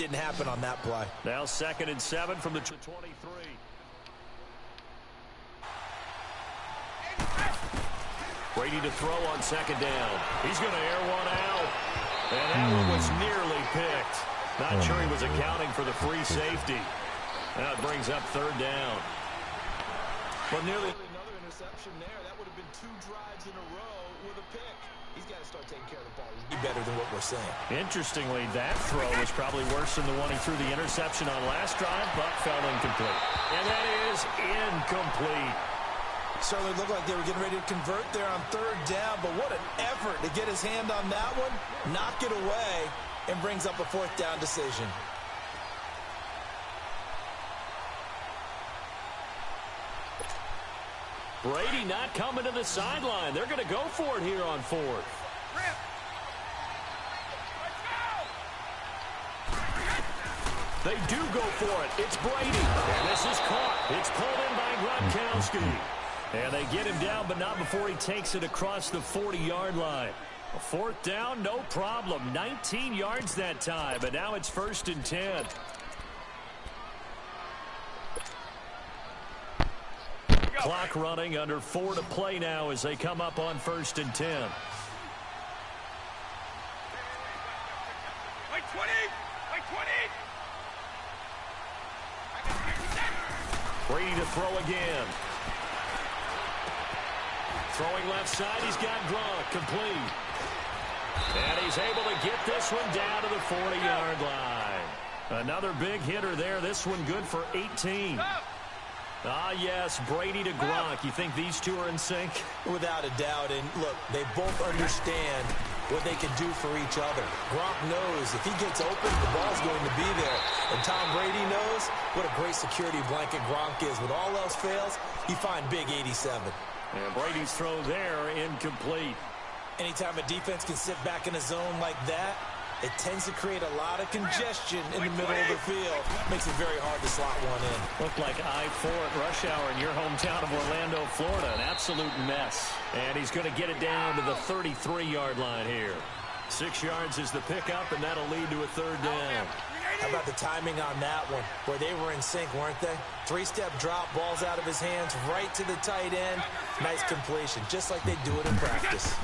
didn't happen on that play. Now 2nd and 7 from the 23. Brady to throw on 2nd down. He's going to air one out. And that one was nearly picked. Not sure he was accounting for the free safety. Now it brings up 3rd down. Well, nearly another interception there. That would have been 2 drives in a row with a pick. He's got to start taking care of the ball. Better than what we're saying. Interestingly, that throw was probably worse than the one he threw the interception on last drive, but fell incomplete. And that is incomplete. Certainly looked like they were getting ready to convert there on 3rd down, but what an effort to get his hand on that one, knock it away, and brings up a 4th down decision. Brady not coming to the sideline. They're going to go for it here on 4th. They do go for it. It's Brady. And this is caught. It's pulled in by Gronkowski. And they get him down, but not before he takes it across the 40-yard line. A 4th down, no problem. 19 yards that time, but now it's 1st and 10. Clock running, under 4 to play now as they come up on 1st and 10. Like 20! Like 20! Brady to throw again. Throwing left side, he's got Gronk, complete. And he's able to get this one down to the 40-yard line. Another big hitter there. This one good for 18. Ah, yes, Brady to Gronk. You think these two are in sync? Without a doubt. And look, they both understand what they can do for each other. Gronk knows if he gets open, the ball's going to be there. And Tom Brady knows what a great security blanket Gronk is. When all else fails, he finds big 87. And Brady's throw there, incomplete. Anytime a defense can sit back in a zone like that, it tends to create a lot of congestion in the middle of the field. Makes it very hard to slot one in. Looked like I-4 at rush hour in your hometown of Orlando, Florida. An absolute mess. And he's going to get it down to the 33-yard line here. 6 yards is the pickup, and that'll lead to a 3rd down. How about the timing on that one? Where they were in sync, weren't they? 3-step drop, balls out of his hands, right to the tight end. Nice completion, just like they do it in practice.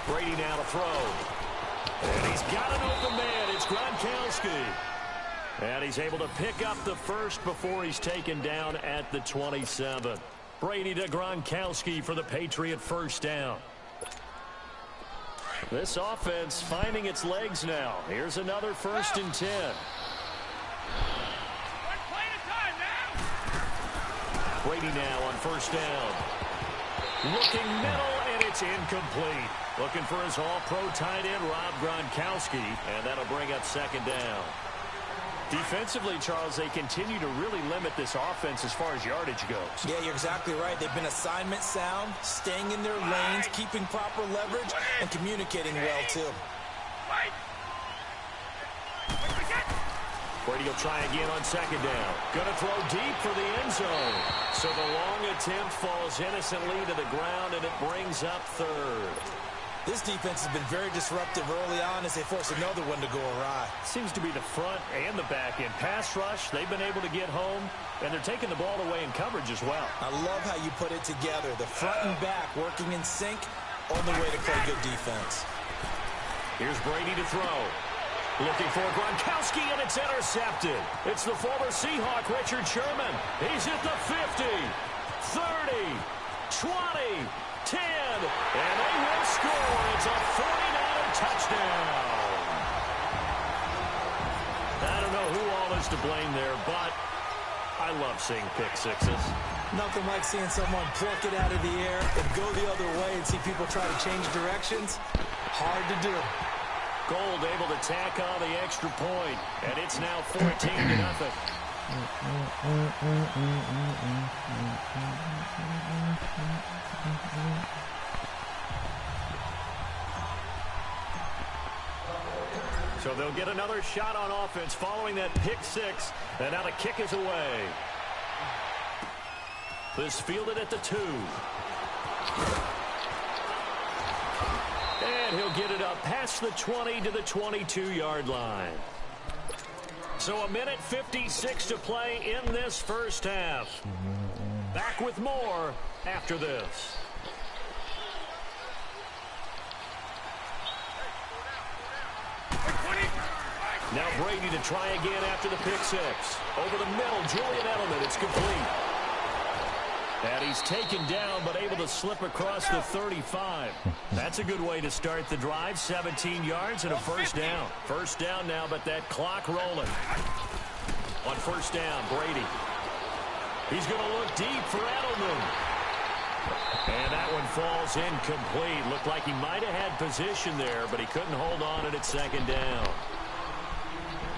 Brady now to throw. And he's got an open man. It's Gronkowski. And he's able to pick up the 1st before he's taken down at the 27. Brady to Gronkowski for the Patriot 1st down. This offense finding its legs now. Here's another 1st and 10. Brady now on 1st down. Looking middle, and it's incomplete. Looking for his all-pro tight end, Rob Gronkowski, and that'll bring up 2nd down. Defensively, Charles, they continue to really limit this offense as far as yardage goes. Yeah, you're exactly right. They've been assignment sound, staying in their lanes, keeping proper leverage, and communicating well, too. Brady will try again on 2nd down. Going to throw deep for the end zone. So the long attempt falls innocently to the ground, and it brings up 3rd. This defense has been very disruptive early on as they force another one to go awry. Seems to be the front and the back end. Pass rush, they've been able to get home, and they're taking the ball away in coverage as well. I love how you put it together. The front and back working in sync, only way to play good defense. Here's Brady to throw. Looking for Gronkowski, and it's intercepted. It's the former Seahawk, Richard Sherman. He's at the 50, 30, 20, 10, and they will score. It's a 49er touchdown. I don't know who all is to blame there, but I love seeing pick sixes. Nothing like seeing someone pluck it out of the air and go the other way and see people try to change directions. Hard to do. Gold able to tack on the extra point, and it's now 14-0. So they'll get another shot on offense following that pick six, and now the kick is away. This fielded at the 2. And he'll get it up past the 20 to the 22-yard line. So 1:56 to play in this first half. Back with more after this. Now Brady to try again after the pick six. Over the middle, Julian Edelman. It's complete. And he's taken down, but able to slip across the 35. That's a good way to start the drive. 17 yards and a first down. First down now, but that clock rolling. On first down, Brady. He's going to look deep for Edelman. And that one falls incomplete. Looked like he might have had position there, but he couldn't hold on at second down.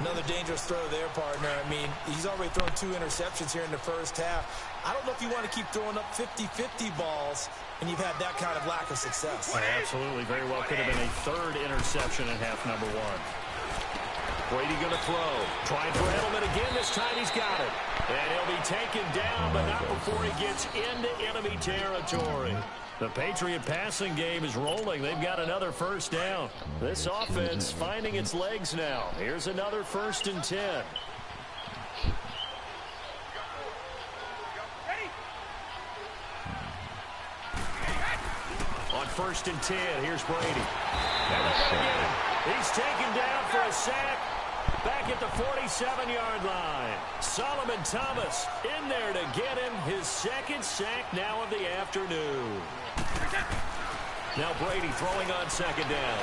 Another dangerous throw there, partner. I mean, he's already thrown 2 interceptions here in the first half. I don't know if you want to keep throwing up 50-50 balls when you've had that kind of lack of success. Yeah, absolutely. Very well could have been a 3rd interception in half number 1. Brady going to throw. Trying for Edelman again. This time he's got it. And he'll be taken down, but not before he gets into enemy territory. The Patriot passing game is rolling. They've got another first down. This offense finding its legs now. Here's another 1st and 10. On 1st and 10, here's Brady. And they're going to get him. He's taken down for a sack. Back at the 47-yard line. Solomon Thomas in there to get him his 2nd sack now of the afternoon. Now Brady throwing on 2nd down.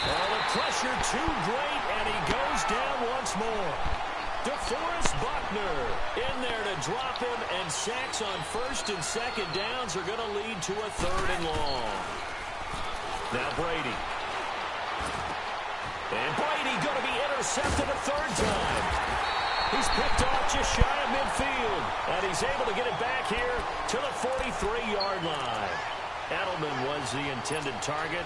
Oh, the pressure too great, and he goes down once more. DeForest Buckner in there to drop him, and sacks on 1st and 2nd downs are going to lead to a 3rd and long. Now Brady. And Brady going to be intercepted a 3rd time. He's picked off just shy of midfield. And he's able to get it back here to the 43-yard line. Edelman was the intended target.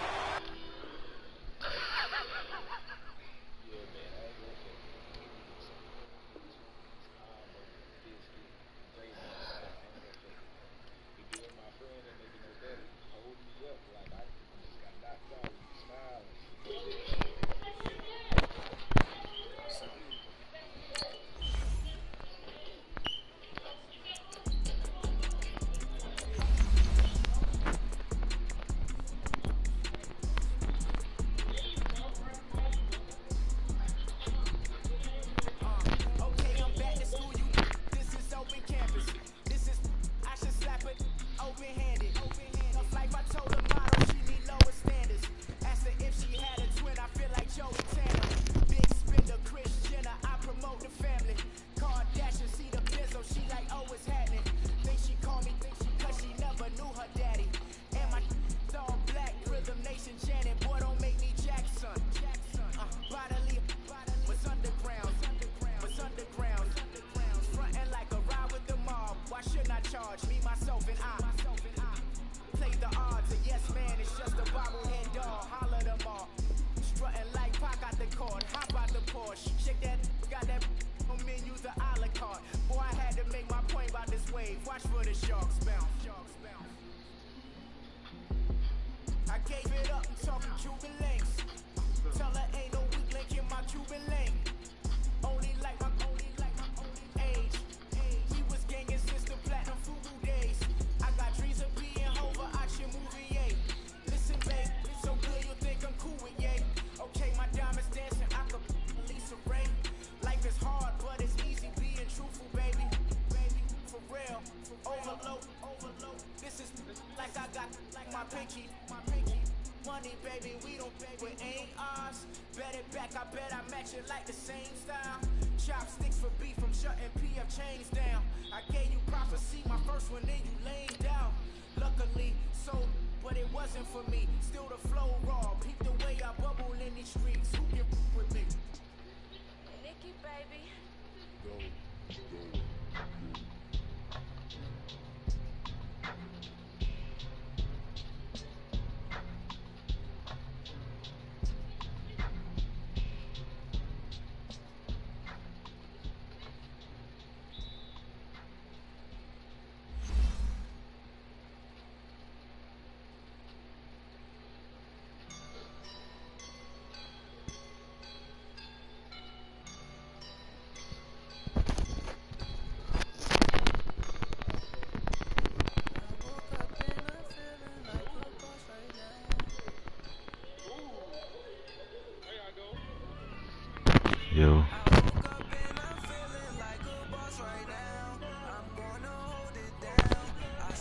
Yo.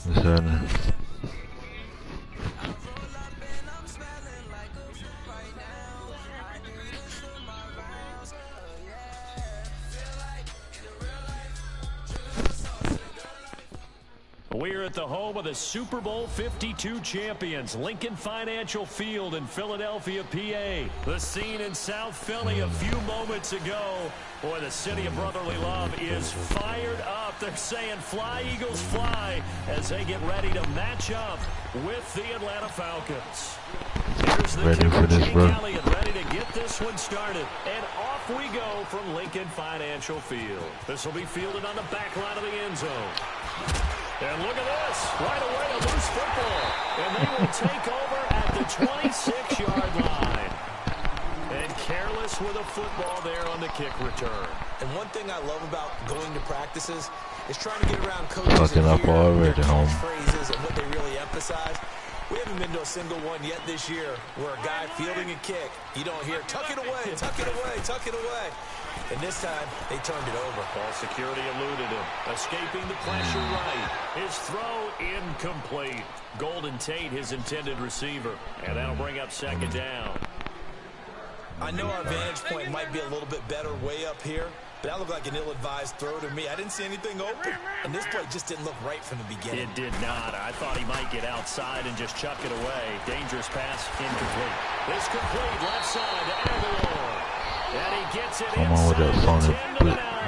What's happening? We're at the home of the Super Bowl 52 champions, Lincoln Financial Field in Philadelphia, PA. The scene in South Philly a few moments ago. Boy, the city of brotherly love is fired up. They're saying, fly, Eagles, fly, as they get ready to match up with the Atlanta Falcons. Here's the kicker, Jake Elliott, ready to get this one started. And off we go from Lincoln Financial Field. This will be fielded on the back line of the end zone. And look at this. Right away, a loose football. And they will take over at the 26-yard line. And careless with a football there on the kick return. And one thing I love about going to practices is trying to get around coaches Fucking up already, home. phrases and what they really emphasize. We haven't been to a single one yet this year where a guy fielding a kick, you don't hear, tuck it away, tuck it away, tuck it away. And this time, they turned it over. Ball security eluded him. Escaping the pressure right. His throw incomplete. Golden Tate, his intended receiver. And that'll bring up second down. I know our vantage point might be a little bit better way up here, but that looked like an ill-advised throw to me. I didn't see anything open, and this play just didn't look right from the beginning. It did not. I thought he might get outside and just chuck it away. Dangerous pass, incomplete. This complete, left side to Aguilar. And he gets it come on with that phony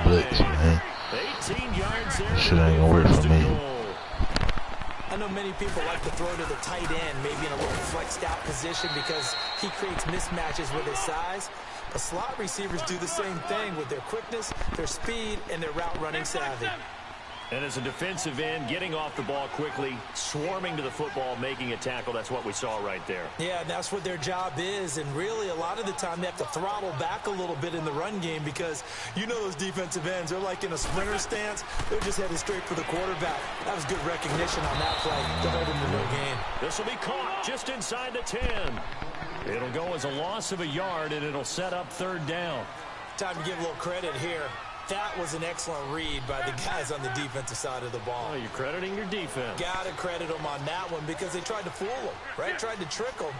blitz, man. 18 yards there. That shit ain't gonna work for me. I know many people like to throw to the tight end, maybe in a little flexed out position because he creates mismatches with his size. But slot receivers do the same thing with their quickness, their speed, and their route running savvy. And as a defensive end, getting off the ball quickly, swarming to the football, making a tackle, that's what we saw right there. Yeah, and that's what their job is. And really, a lot of the time, they have to throttle back a little bit in the run game because you know those defensive ends, they're like in a sprinter stance. They're just headed straight for the quarterback. That was good recognition on that play to hold him to no gain. This will be caught just inside the 10. It'll go as a loss of a yard, and it'll set up third down. Time to give a little credit here. That was an excellent read by the guys on the defensive side of the ball. Oh, you're crediting your defense. Got to credit them on that one because they tried to fool them, right? Tried to trick them.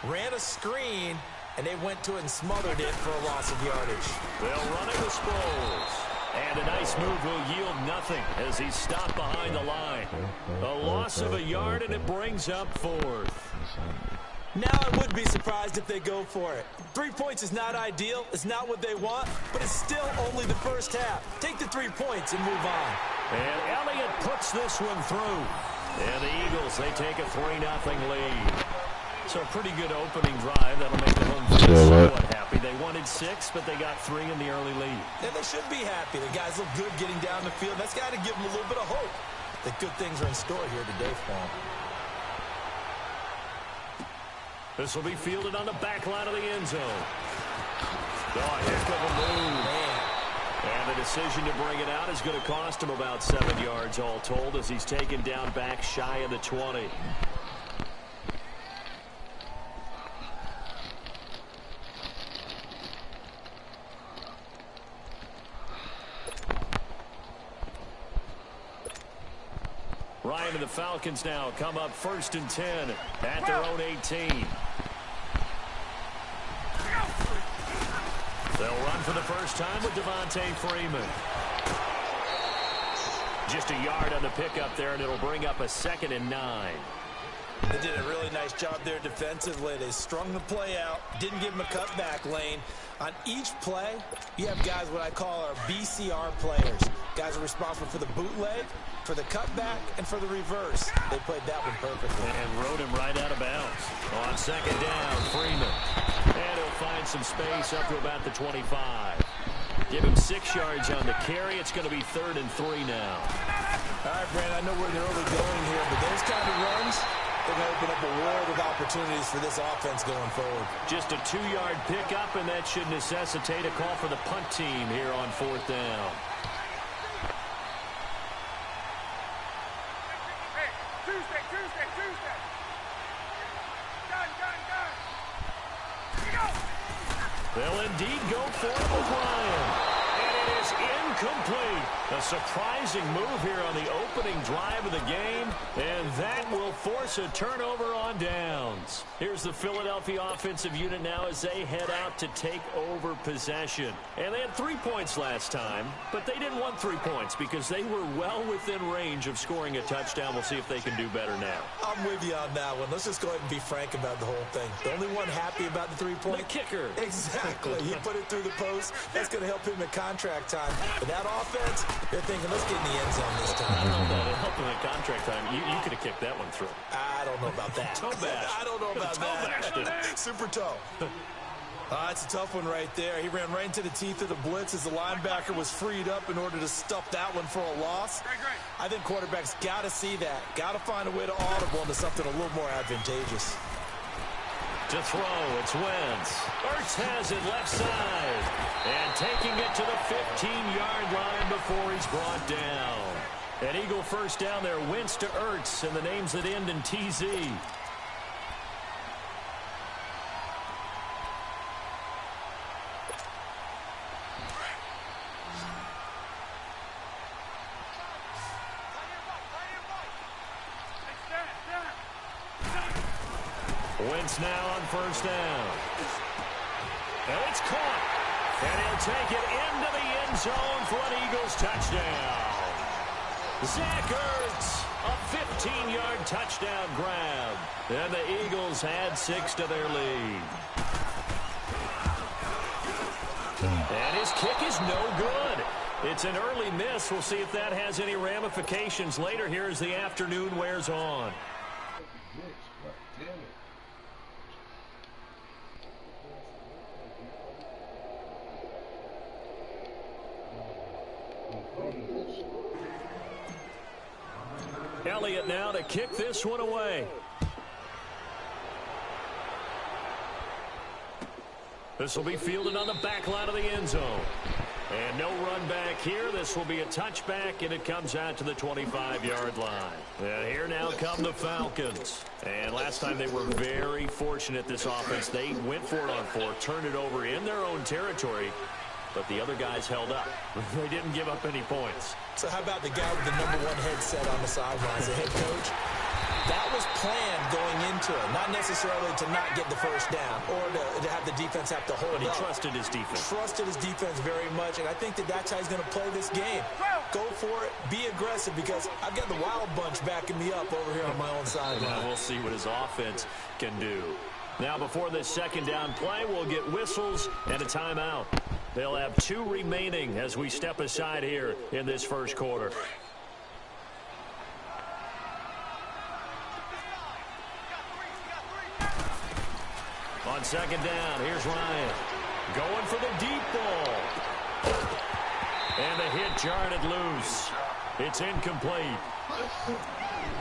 Ran a screen, and they went to it and smothered it for a loss of yardage. They'll run it with Sproles. And a nice move will yield nothing as he's stopped behind the line. A loss of a yard, and it brings up fourth. Now I would be surprised if they go for it. 3 points is not ideal. It's not what they want, but it's still only the first half. Take the 3 points and move on. And Elliott puts this one through. And the Eagles, they take a 3-0 lead. So a pretty good opening drive. That'll make the home team somewhat happy. They wanted 6, but they got 3 in the early lead. And they should be happy. The guys look good getting down the field. That's got to give them a little bit of hope that good things are in store here today for them. This will be fielded on the back line of the end zone. Oh, heck of a move. Man. And the decision to bring it out is going to cost him about 7 yards all told as he's taken down back shy of the 20. Ryan and the Falcons now come up 1st and 10 at their own 18. They'll run for the first time with Devontae Freeman. Just a yard on the pickup there, and it'll bring up a 2nd and 9. They did a really nice job there defensively. They strung the play out, didn't give him a cutback lane. On each play, you have guys what I call our BCR players. Guys are responsible for the bootleg, for the cutback, and for the reverse. They played that one perfectly. And rode him right out of bounds. On 2nd down, Freeman. And he'll find some space up to about the 25. Give him 6 yards on the carry. It's going to be 3rd and 3 now. All right, Brandon, I know we're in the early going here, but those kind of runs, they're going to open up a world of opportunities for this offense going forward. Just a 2-yard pickup, and that should necessitate a call for the punt team here on 4th down. Hey, Tuesday. Gun. Go. They'll indeed go for it with Ryan. A surprising move here on the opening drive of the game, and that will force a turnover on downs. Here's the Philadelphia offensive unit now as they head out to take over possession. And they had 3 points last time, but they didn't want 3 points because they were well within range of scoring a touchdown. We'll see if they can do better now. I'm with you on that one. Let's just go ahead and be frank about the whole thing. The only one happy about the 3-point? The kicker. Exactly. He put it through the post. That's going to help him at contract time. But that offense, they're thinking, let's get in the end zone this time. I don't know about it. Help him at contract time. You could have kicked that one through. I don't know about that. Toe bash. I don't know about that. Super toe. It's a tough one right there. He ran right into the teeth of the blitz as the linebacker was freed up in order to stuff that one for a loss. I think quarterbacks got to see that. Got to find a way to audible into something a little more advantageous. To throw, it's Wentz. Ertz has it left side. And taking it to the 15-yard line before he's brought down. An Eagle first down there. Wentz to Ertz, and the names that end in TZ. Wentz now on first down. And it's caught. And he'll take it into the end zone for an Eagles touchdown. Zach Ertz, a 15-yard touchdown grab. And the Eagles add 6 to their lead. And his kick is no good. It's an early miss. We'll see if that has any ramifications later here as the afternoon wears on. Elliott now to kick this one away. This will be fielded on the back line of the end zone. And no run back here. This will be a touchback, and it comes out to the 25-yard line. And here now come the Falcons. And last time they were very fortunate, this offense. They went for it on 4, turned it over in their own territory, but the other guys held up. They didn't give up any points. So how about the guy with the #1 headset on the sidelines, the head coach? That was planned going into it, not necessarily to not get the first down or to have the defense have to hold But he up. trusted his defense. Trusted his defense very much, and I think that's how he's going to play this game. Go for it, be aggressive, because I've got the wild bunch backing me up over here on my own sideline. Now we'll see what his offense can do. Now before this second down play, we'll get whistles and a timeout. They'll have 2 remaining as we step aside here in this first quarter. On second down, here's Ryan. Going for the deep ball. And the hit jarred it loose. It's incomplete.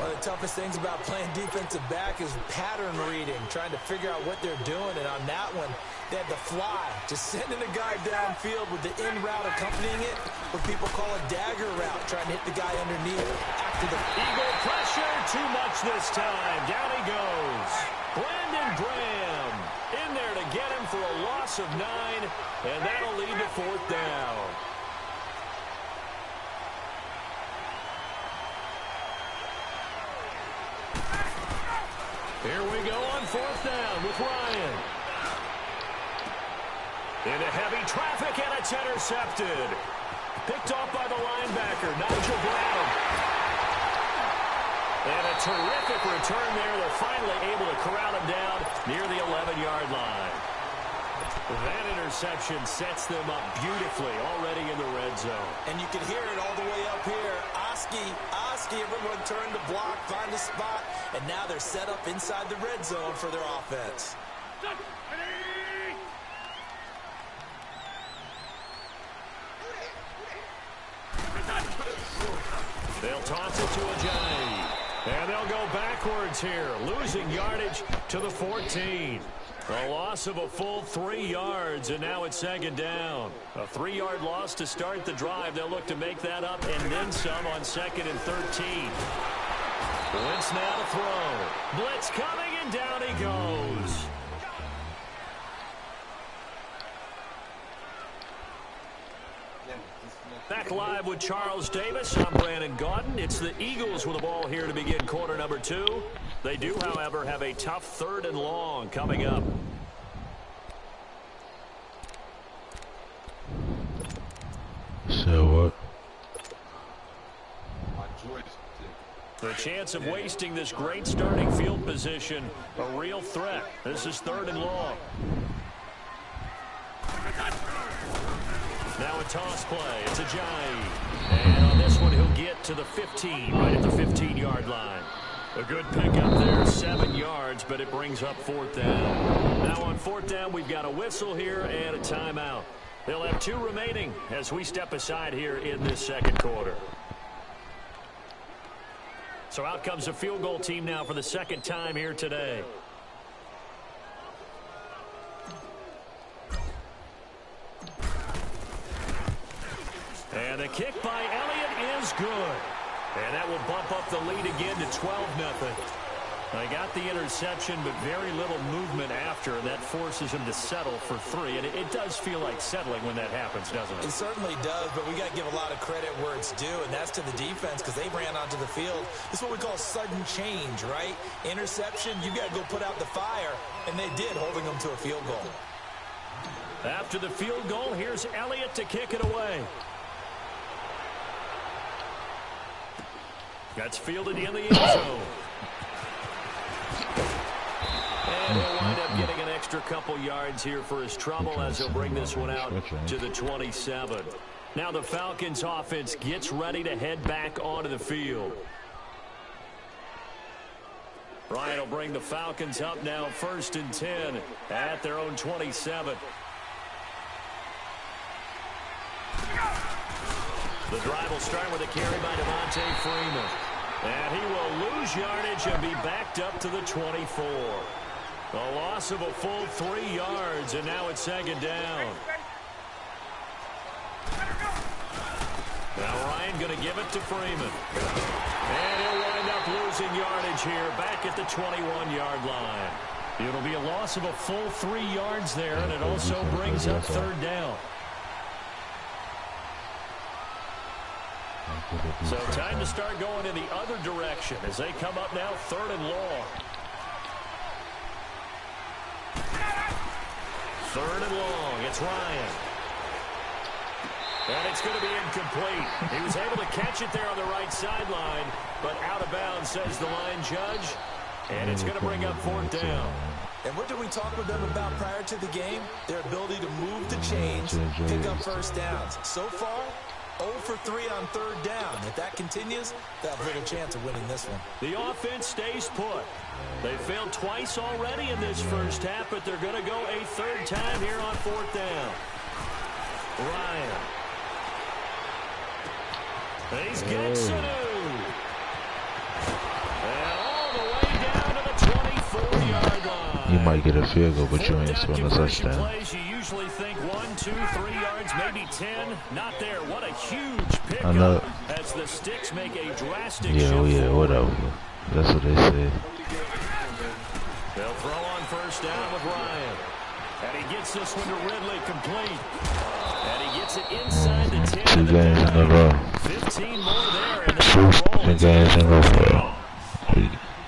One of the toughest things about playing defensive back is pattern reading, trying to figure out what they're doing. And on that one, they had the fly, just sending a guy downfield with the in route accompanying it, what people call a dagger route, trying to hit the guy underneath after the Eagle pressure, too much this time. Down he goes. Brandon Graham in there to get him for a loss of 9, and that'll lead to 4th down. Here we go on 4th down with Ryan. Into heavy traffic, and it's intercepted. Picked off by the linebacker, Nigel Brown. And a terrific return there. They're finally able to corral him down near the 11-yard line. That interception sets them up beautifully already in the red zone. And you can hear it all the way up here. Oski, everyone turned to block, find a spot, and now they're set up inside the red zone for their offense. They'll toss it to Ajayi. And they'll go backwards here, losing yardage to the 14. A loss of a full 3 yards, and now it's second down. A 3-yard loss to start the drive. They'll look to make that up and then some on 2nd and 13. Wentz now to throw. Blitz coming, and down he goes. Back live with Charles Davis. I'm Brandon Gaudin. It's the Eagles with the ball here to begin quarter number 2. They do, however, have a tough 3rd and long coming up. So what? The chance of wasting this great starting field position, a real threat. This is 3rd and long. Now a toss play. It's Ajayi. And on this one, he'll get to the 15, right at the 15-yard line. A good pickup there, 7 yards, but it brings up 4th down. Now on 4th down, we've got a whistle here and a timeout. They'll have 2 remaining as we step aside here in this second quarter. So out comes a field goal team now for the 2nd time here today. And the kick by Elliott is good. And that will bump up the lead again to 12-0. They got the interception, but very little movement after, and that forces him to settle for 3. And it does feel like settling when that happens, doesn't it? It certainly does, but we got to give a lot of credit where it's due, and that's to the defense because they ran onto the field. It's what we call sudden change, right? Interception, you got to go put out the fire, and they did, holding them to a field goal. After the field goal, here's Elliott to kick it away. That's fielded in the end zone. And he'll wind up getting an extra couple yards here for his trouble as he'll bring this one out to the 27. Now the Falcons offense gets ready to head back onto the field. Ryan will bring the Falcons up now 1st and 10 at their own 27. The drive will start with a carry by Devontae Freeman. And he will lose yardage and be backed up to the 24. A loss of a full 3 yards, and now it's 2nd down. Now Ryan going to give it to Freeman. And he'll wind up losing yardage here back at the 21-yard line. It'll be a loss of a full 3 yards there, and it also brings up 3rd down. So time to start going in the other direction as they come up now 3rd and long. 3rd and long. It's Ryan. And it's going to be incomplete. He was able to catch it there on the right sideline, but out of bounds, says the line judge. And it's going to bring up 4th down. And what did we talk with them about prior to the game? Their ability to move the chains, pick up 1st downs. So far, 0 for 3 on 3rd down. If that continues, they have little chance of winning this one. The offense stays put. They failed twice already in this first half, but they're going to go a 3rd time here on 4th down. Ryan. He's got Sanu. And all the way down to the 24-yard line. You might get a field goal, but you ain't scoring a touchdown. Plays, you usually think 1, 2, 3 yards, maybe 10. Not there. What a huge pickup. I know. As the Sticks make a drastic Yeah, shift yeah, forward. whatever. That's what they said. They'll throw on 1st down with Ryan. And he gets this one to Ridley complete. And he gets it inside the 10. 2 games in a row. 15 more there. And 2 games in a row.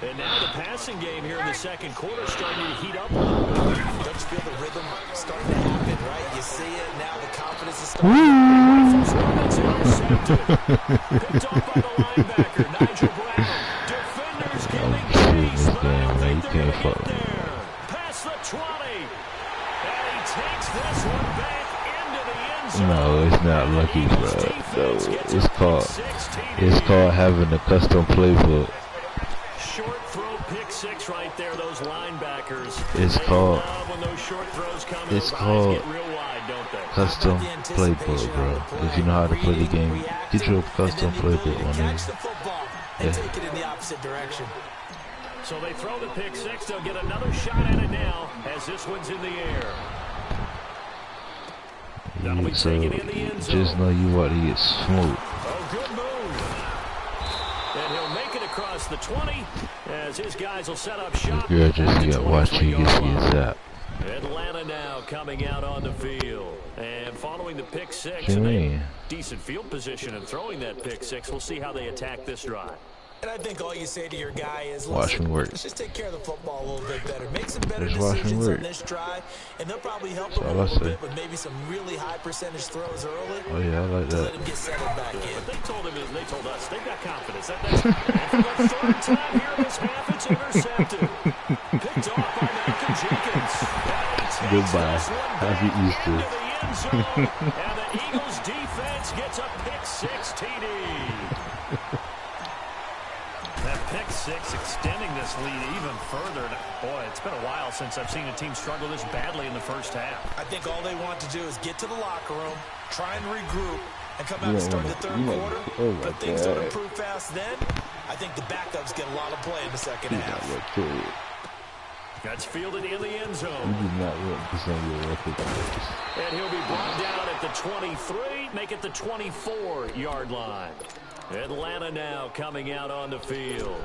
And now the passing game here in the second quarter starting to heat up a little bit. Don't you feel the rhythm starting to happen, right? You see it, now the confidence is starting to Picked off by the linebacker, Nigel Brown. Defenders giving chase, but I don't think they're going to get there. Past the 20. And he takes this one back into the end zone. No, it's not lucky, bro. No, it's called having a custom playbook. Short throw pick 6 right there, those linebackers. It's called when those short throws come, it's those called eyes get real wide, don't they? custom playbook, bro. If you know how to play the game, get your custom playbook on there. catch the football and take it in the opposite direction. So they throw the pick 6. They'll get another shot at it now as this one's in the air. So just know you want to get smoked. Oh, good move. And he'll make it across the 20 as his guys will set up shop. Girl just got watch you get zapped. Atlanta now coming out on the field. And following the pick six, and a decent field position and throwing that pick six. We'll see how they attack this drive. And I think all you say to your guy is, watch him work. Let's just take care of the football a little bit better. Make some better decisions on this drive, and they'll probably help him a little bit with maybe some really high percentage throws early. Oh, yeah, I like that. Let him get settled back in. What they told him is, they told us, they've got confidence. And for the third time here in this half, it's intercepted. Picked off by Malcolm Jenkins. Goodbye. Happy Easter. And the Eagles defense gets a pick six TD. That pick six extending this lead even further. Boy, it's been a while since I've seen a team struggle this badly in the first half. I think all they want to do is get to the locker room, try and regroup, and come out and start the third quarter. But things don't improve fast then. I think the backups get a lot of play in the second half. That's fielded in the end zone. You do not represent your record. And he'll be brought down at the 23, make it the 24-yard line. Atlanta now coming out on the field.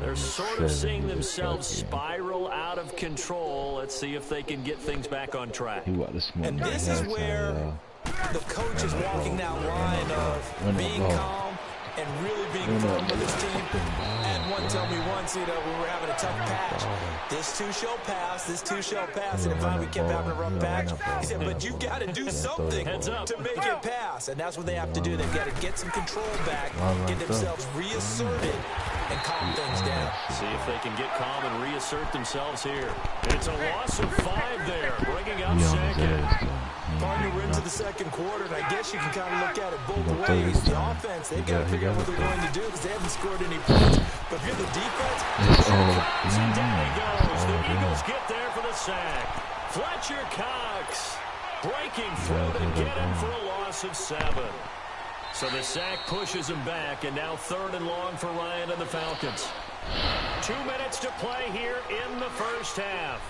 They're sort of seeing themselves spiral out of control. Let's see if they can get things back on track. And this is where the coach is walking that line of being calm and really being firm with his team. And one told me once, we were having a tough patch. This too shall pass, this too shall pass. And finally we kept having a rough patch. He said, but you got to do something to make it pass. And that's what they have to do. They've got to get some control back, get themselves reasserted, and calm things down. See if they can get calm and reassert themselves here. It's a loss of 5 there, bringing up second. Partner, we're into the second quarter, and I guess you can kind of look at it both ways. The offense, they've got to figure out what they're going to do because they haven't scored any points. But if you're the defense, and down he goes. The Eagles get there for the sack. Fletcher Cox breaking through to get him for a loss of 7. So the sack pushes him back, and now 3rd and long for Ryan and the Falcons. 2 minutes to play here in the first half.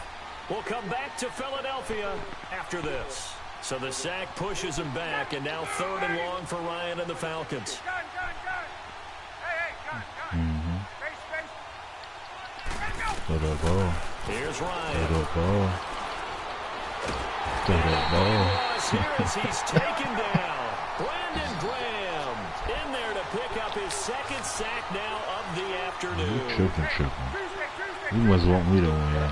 We'll come back to Philadelphia after this. So the sack pushes him back, and now 3rd and long for Ryan and the Falcons. Here's Ryan. Here as he's taken down. Brandon Graham in there to pick up his 2nd sack now of the afternoon. You tripping. You must want me to win.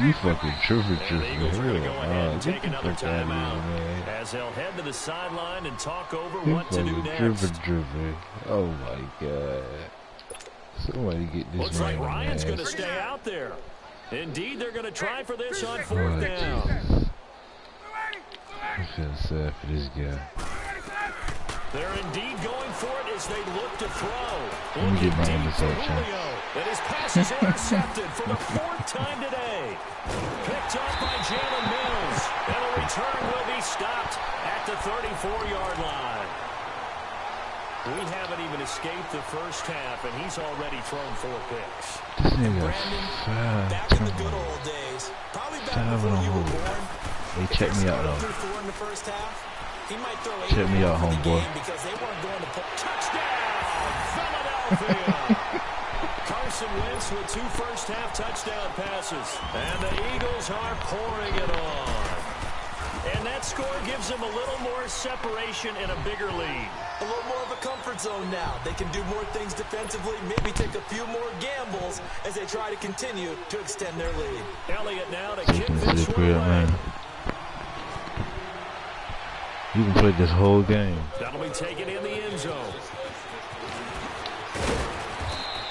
You fucking tripping. Eagles are going to go ahead and take another timeout as they'll head to the sideline and talk over what to do next. Tripping. Oh my God. Somebody get this. Looks like Ryan's going to stay out there. Indeed, they're going to try for this on 4th down. I feel sad for this guy. They're indeed going for it as they look to throw. Let me get my interception. And his pass is intercepted for the 4th time today. Picked up by Jalen Mills. And a return will be stopped at the 34-yard line. We haven't even escaped the first half, and he's already thrown 4 picks. This nigga back in the good old days, probably back before you were born. Hey, check me out, though. In the first half, he might throw 8 check me out, homeboy. Because they weren't going to put touchdown, Philadelphia. Carson Wentz with 2 first-half touchdown passes, and the Eagles are pouring it on. And that score gives them a little more separation and a bigger lead. A little more of a comfort zone now. They can do more things defensively, maybe take a few more gambles as they try to continue to extend their lead. Elliott now to kick this one away. You can play this whole game. That'll be taken in the end zone.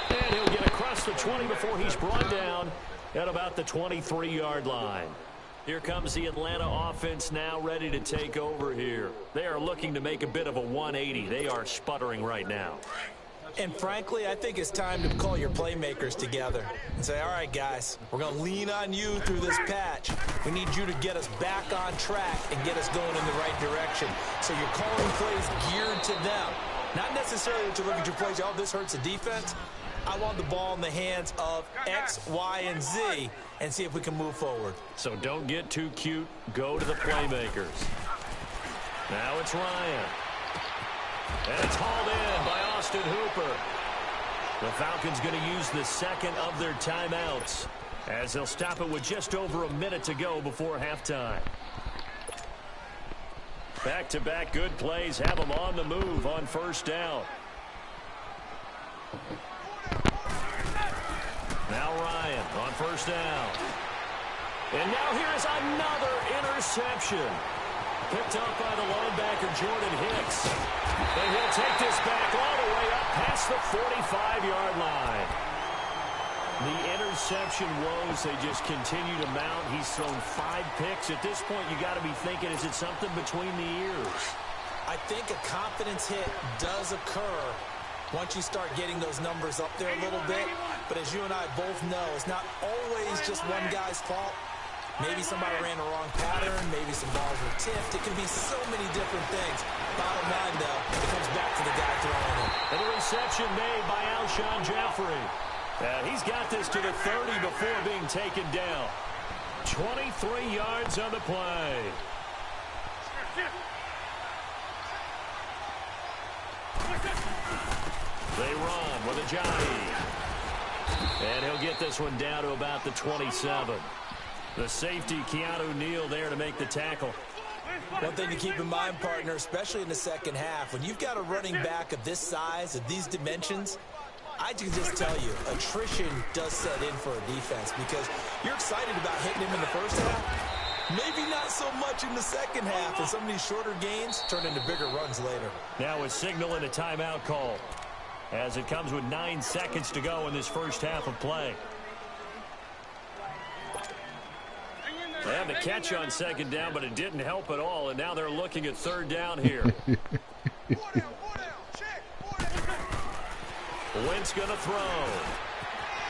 And he'll get across the 20 before he's brought down at about the 23-yard line. Here comes the Atlanta offense now ready to take over here. They are looking to make a bit of a 180. They are sputtering right now. And frankly, I think it's time to call your playmakers together and say, all right, guys, we're going to lean on you through this patch. We need you to get us back on track and get us going in the right direction. So you're calling plays geared to them. Not necessarily that you look at your plays, oh, this hurts the defense. I want the ball in the hands of X, Y, and Z and see if we can move forward. So don't get too cute. Go to the playmakers. Now it's Ryan. And it's hauled in by Austin Hooper. The Falcons going to use the second of their timeouts as they'll stop it with just over a minute to go before halftime. Back-to-back good plays have them on the move on first down. Now Ryan on first down. And now here's another interception. Picked up by the linebacker, Jordan Hicks. And he'll take this back all the way up past the 45-yard line. The interception woes, they just continue to mount. He's thrown 5 picks. At this point, you got to be thinking, is it something between the ears? I think a confidence hit does occur once you start getting those numbers up there a little bit. But as you and I both know, it's not always just one guy's fault. Maybe somebody ran the wrong pattern. Maybe some balls were tipped. It can be so many different things. Bottom line, though, it comes back to the guy throwing it. And a reception made by Alshon Jeffrey. He's got this to the 30 before being taken down. 23 yards on the play. They run with Ajayi. And he'll get this one down to about the 27. The safety, Keanu Neal, there to make the tackle. One thing to keep in mind, partner, especially in the second half, when you've got a running back of this size, of these dimensions, I can just tell you, attrition does set in for a defense because you're excited about hitting him in the first half. Maybe not so much in the second half, and some of these shorter gains turn into bigger runs later. Now a signal and a timeout call as it comes with 9 seconds to go in this first half of play. They had the catch on second down, but it didn't help at all, and now they're looking at third down here. Wentz going to throw.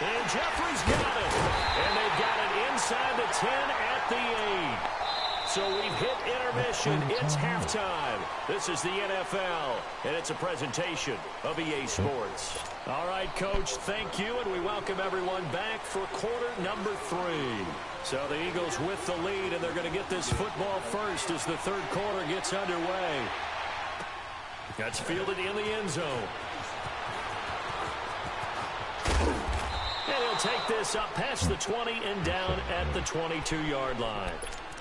And Jeffrey's got it. And they've got it inside the 10 at the 8. So we've hit intermission. It's halftime. This is the NFL, and it's a presentation of EA Sports. All right, Coach, thank you, and we welcome everyone back for quarter number 3. So the Eagles with the lead, and they're going to get this football first as the third quarter gets underway. That's fielded in the end zone. And he'll take this up past the 20 and down at the 22-yard line.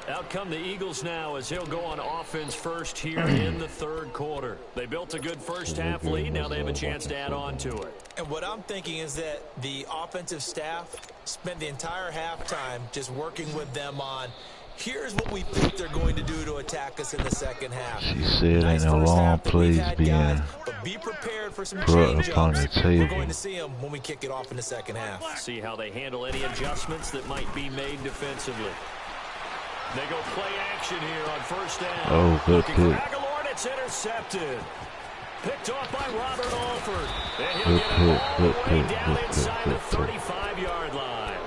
Out come the Eagles now as he'll go on offense first here in the third quarter. They built a good first half lead. Now they have a chance to add on to it. And what I'm thinking is that the offensive staff spent the entire halftime just working with them on, here's what we think they're going to do to attack us in the second half. She said ain't no long plays being but be prepared for some brought upon the table. We're going to see them when we kick it off in the second half. See how they handle any adjustments that might be made defensively. They go play action here on first down. Oh, good pick. It's intercepted. Picked off by Robert Alford. And he'll get it all the way down inside the 35-yard line.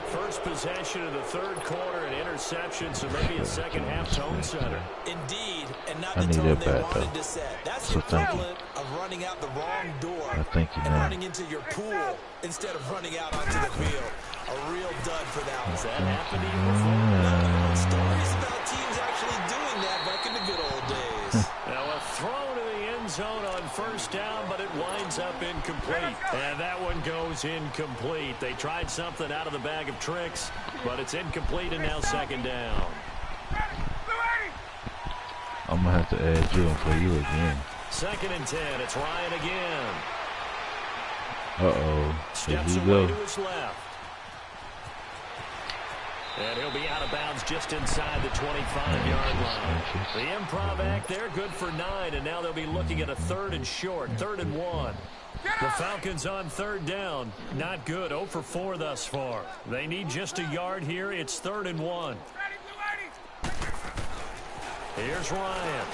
First possession of the third quarter, an interception, so maybe a second half tone setter. Indeed, and not the tone they wanted to set. That's the equivalent of running out the wrong door and running into your pool instead of running out onto the field. A real dud for that one. Has that happened to you before? No, stories about teams actually doing that back in the good old days. Now a throw to the end zone on first down, but it winds up incomplete. And that one goes incomplete. They tried something out of the bag of tricks, but it's incomplete and now second down. I'm going to have to add you for you again. 2nd and 10. It's Ryan again. Uh-oh. Steps away to his left. And he'll be out of bounds just inside the 25-yard line. The improv act there, good for 9, and now they'll be looking at a 3rd and short, 3rd and 1. The Falcons on third down, not good, 0 for 4 thus far. They need just a yard here. It's 3rd and 1. Here's Ryan.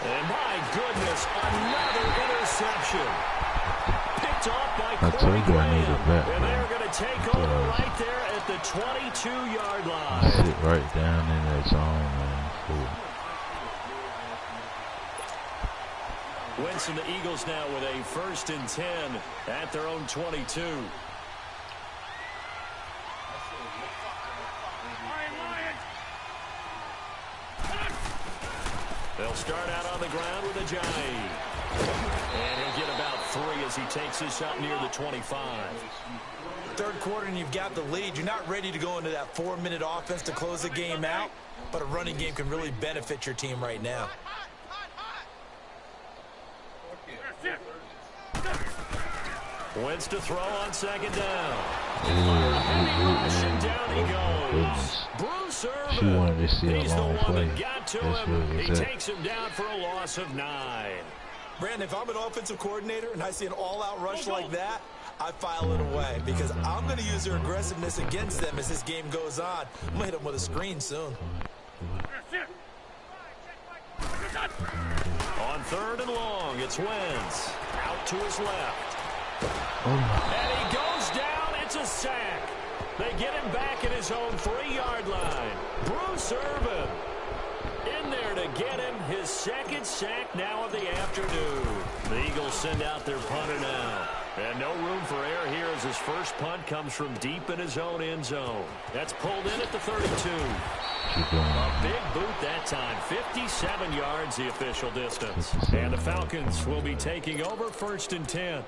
And my goodness, another interception. Picked off by Corey Graham. And they're going to take over right there at the 22-yard line. Sit right down in that zone, man. Wentz and the Eagles now with a 1st and 10 at their own 22. They'll start out on the ground with Ajayi. And he'll get about 3 as he takes this shot near the 25. Third quarter and you've got the lead. You're not ready to go into that 4-minute offense to close the game out, but a running game can really benefit your team right now. Wins to throw on second down. Down he goes. Bruce Irvin. She wanted to see a He's long the one play. that got to him. He takes him down for a loss of 9. Brandon, if I'm an offensive coordinator and I see an all-out rush like that, I file it away because I'm going to use their aggressiveness against them as this game goes on. I'm going to hit them with a screen soon. On 3rd and long, it's Wentz. Out to his left. Oh. And he goes down. It's a sack. They get him back at his own 3-yard line. Bruce Irvin in there to get him his 2nd sack now of the afternoon. The Eagles send out their punter now. And no room for error here as his first punt comes from deep in his own end zone. That's pulled in at the 32. A big boot that time. 57 yards the official distance. And the Falcons will be taking over 1st and 10.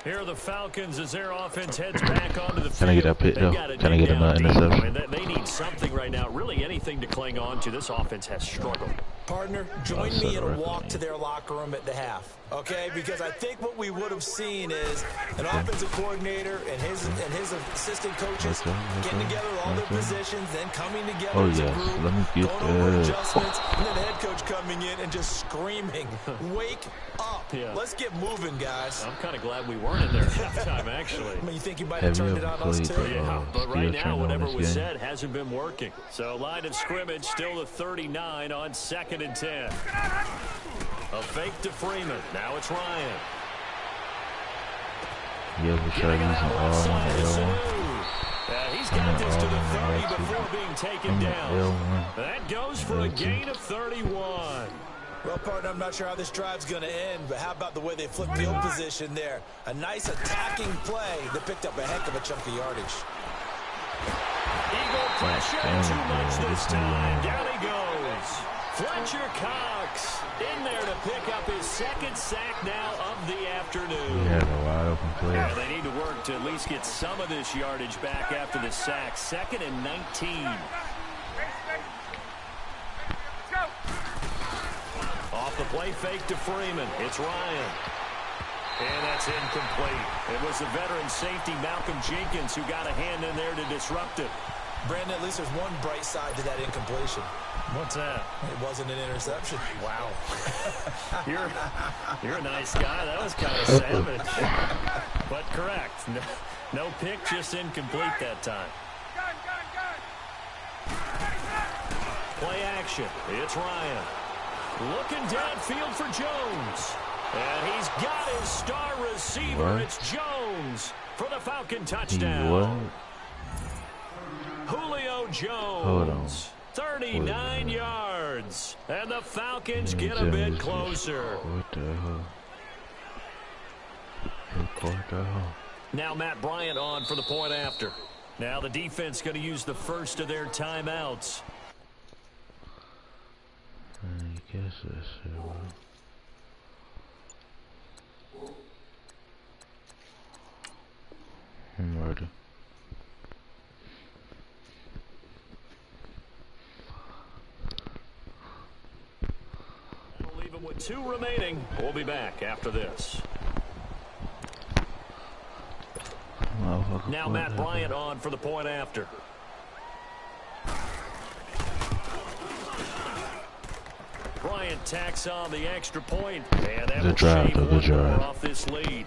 Here are the Falcons as their offense heads back onto the field. Can I get that pick, though? Can I get an interception? They need something right now, really anything to cling on to. This offense has struggled. Partner, join me in a walk to their locker room at the half, okay? Because I think what we would have seen is an offensive coordinator and his assistant coaches getting together all their positions, then coming together as a group, going over adjustments, and then the head coach coming in and just screaming, "Wake up! Yeah. Let's get moving, guys." I'm kind of glad we weren't in there at halftime, actually. I mean, you think you might have turned it on us too? Yeah, but right now, whatever was said hasn't been working. So line of scrimmage still the 39 on 2nd and 10. A fake to Freeman. Now it's Ryan. Yeah, we try using R on the L1. He's got this to the 30 before being taken down. That goes for a gain of 31. Well, partner, I'm not sure how this drive's going to end, but how about the way they flipped field position there? A nice attacking play that picked up a heck of a chunk of yardage. Eagle pressure, too much this time. Down he goes. Fletcher Cox in there to pick up his 2nd sack now of the afternoon. He had a wide open play. Yeah, they need to work to at least get some of this yardage back after the sack. 2nd and 19. Off the play fake to Freeman. It's Ryan. And that's incomplete. It was the veteran safety Malcolm Jenkins who got a hand in there to disrupt it. Brandon, at least there's one bright side to that incompletion. What's that? It wasn't an interception. Wow. You're a nice guy. That was kind of savage. But correct. No pick, just incomplete that time. Play action. It's Ryan. Looking downfield for Jones. And he's got his star receiver. What? It's Jones for the Falcon touchdown. Julio Jones. 39 yards. And the Falcons get a bit closer. What the hell? What the hell? Now Matt Bryant on for the point after. Now the defense going to use the first of their timeouts. I guess that's murder. We'll leave them with 2 remaining. We'll be back after this. Now Matt Bryant on for the point after. Bryant tacks on the extra point, and that will shave one more off this lead.